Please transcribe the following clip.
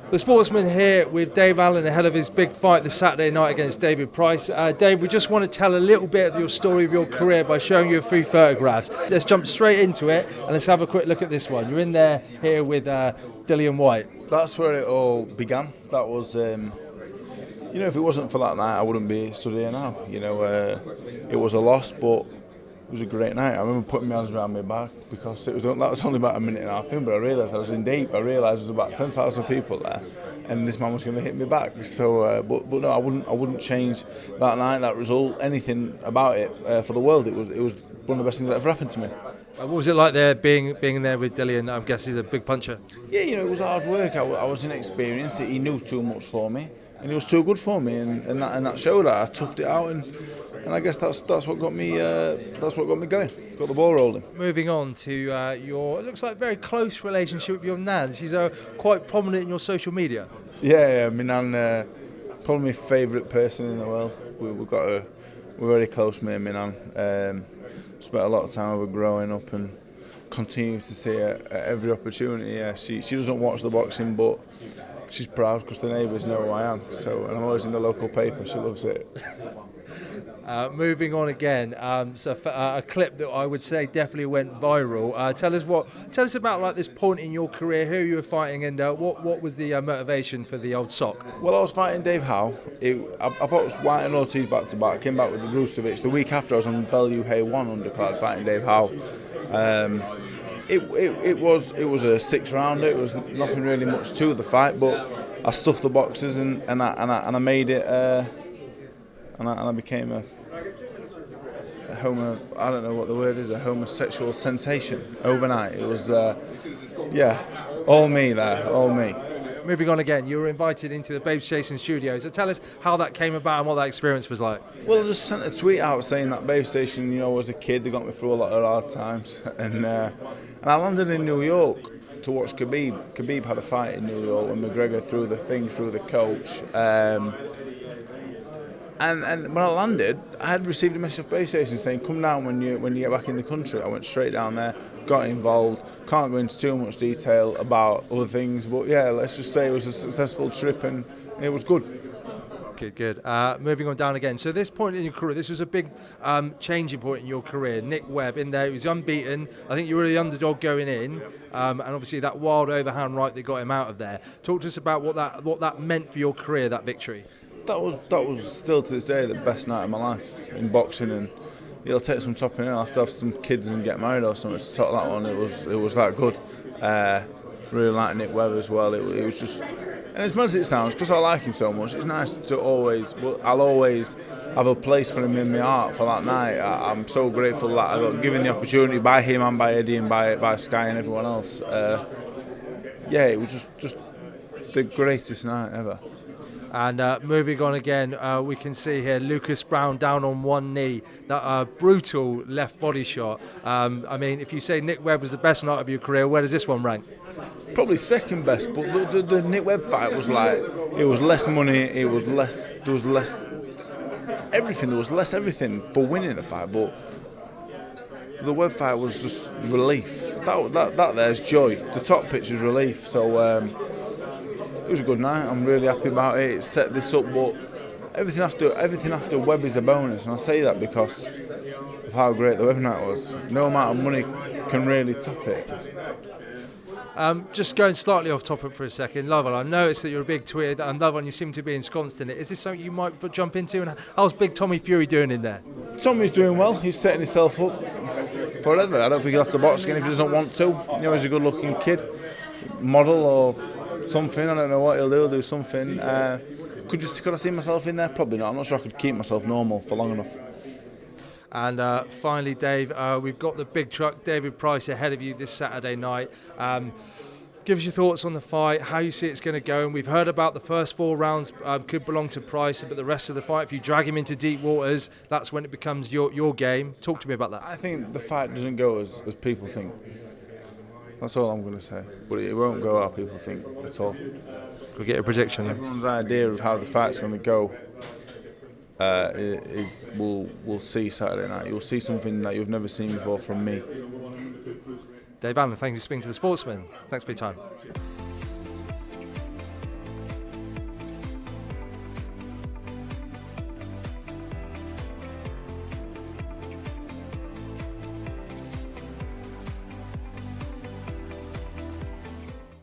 The Sportsman here with Dave Allen ahead of his big fight this Saturday night against David Price. Dave, we just want to tell a little bit of your story of your career by showing you a few photographs. Let's jump straight into it and let's have a quick look at this one. You're in there here with Dillian Whyte. That's where it all began. That was, if it wasn't for that night, I wouldn't be stood here now. It was a loss, but it was a great night. I remember putting my hands behind my back because that was only about a minute and a half in, but I realised I was in deep. I realised there was about 10,000 people there, and this man was going to hit me back. So, but no, I wouldn't change that night, that result, anything about it for the world. It was one of the best things that ever happened to me. What was it like there being there with Dillian? I guess he's a big puncher. Yeah, it was hard work. I was inexperienced. He knew too much for me, and he was too good for me, and that showed that. I toughed it out, and I guess that's what got me going. Got the ball rolling. Moving on to your, it looks like very close relationship with your nan. She's quite prominent in your social media. Yeah, my nan, probably my favourite person in the world. We're very close, me and my nan. Spent a lot of time with her growing up and continue to see her at every opportunity. Yeah, she doesn't watch the boxing, but she's proud because the neighbours know who I am. So, and I'm always in the local paper. She loves it. Moving on again, a clip that I would say definitely went viral. Tell us about like this point in your career, who you were fighting, and what was the motivation for the old sock? Well, I was fighting Dave Howe. I boxed White and Ortiz back to back. Came back with the Rustovic. The week after, I was on Bellew Hay 1 undercard fighting Dave Howe. It was a 6-rounder. It was nothing really much to the fight, but I stuffed the boxes and I made it. And I became a I don't know what the word is, a homosexual sensation overnight. It was, all me there, all me. Moving on again, you were invited into the Babestation studios. So tell us how that came about and what that experience was like. Well, I just sent a tweet out saying that Babestation, as a kid, they got me through a lot of hard times. And I landed in New York to watch Khabib. Khabib had a fight in New York when McGregor threw the coach. And when I landed, I had received a message off Babestation saying, "Come down when you get back in the country." I went straight down there, got involved. Can't go into too much detail about other things, but yeah, let's just say it was a successful trip and it was good. Good. Moving on down again. So this point in your career, this was a big changing point in your career. Nick Webb in there, he was unbeaten. I think you were the underdog going in, and obviously that wild overhand right that got him out of there. Talk to us about what that meant for your career, that victory. That was still to this day the best night of my life in boxing, and it'll take some topping. I'll have to have some kids and get married or something to top that one. It was that good. Really like Nick Webb as well. It was just, and as much as it sounds, because I like him so much, it's nice to I'll always have a place for him in my heart for that night. I'm so grateful that I got given the opportunity by him and by Eddie and by Sky and everyone else. It was just the greatest night ever. And moving on again, we can see here Lucas Brown down on one knee, that brutal left body shot. If you say Nick Webb was the best night of your career, where does this one rank? Probably second best, but the Nick Webb fight was like, it was less money, there was less everything for winning the fight, but the Webb fight was just relief. That there's joy. The top pitch is relief, so it was a good night. I'm really happy about it. It set this up, but everything after Webb is a bonus, and I say that because of how great the Webb night was. No amount of money can really top it. Just going slightly off topic for a second, Lovell, I noticed that you're a big tweeter, and Lovell, you seem to be ensconced in it. Is this something you might jump into? And how's big Tommy Fury doing in there? Tommy's doing well. He's setting himself up forever. I don't think he'll have to box again if he doesn't want to. He's a good-looking kid, model or something. I don't know what he'll do. He'll do something. Could I see myself in there? Probably not. I'm not sure I could keep myself normal for long enough. And finally, Dave, we've got the big truck, David Price, ahead of you this Saturday night. Give us your thoughts on the fight, how you see it's going to go. And we've heard about the first 4 rounds could belong to Price, but the rest of the fight, if you drag him into deep waters, that's when it becomes your game. Talk to me about that. I think the fight doesn't go as people think. That's all I'm going to say. But it won't go how people think at all. We'll get a prediction. Everyone's idea of how the fight's going to go we'll see Saturday night. You'll see something that you've never seen before from me. Dave Allen, thank you for speaking to the Sportsman. Thanks for your time.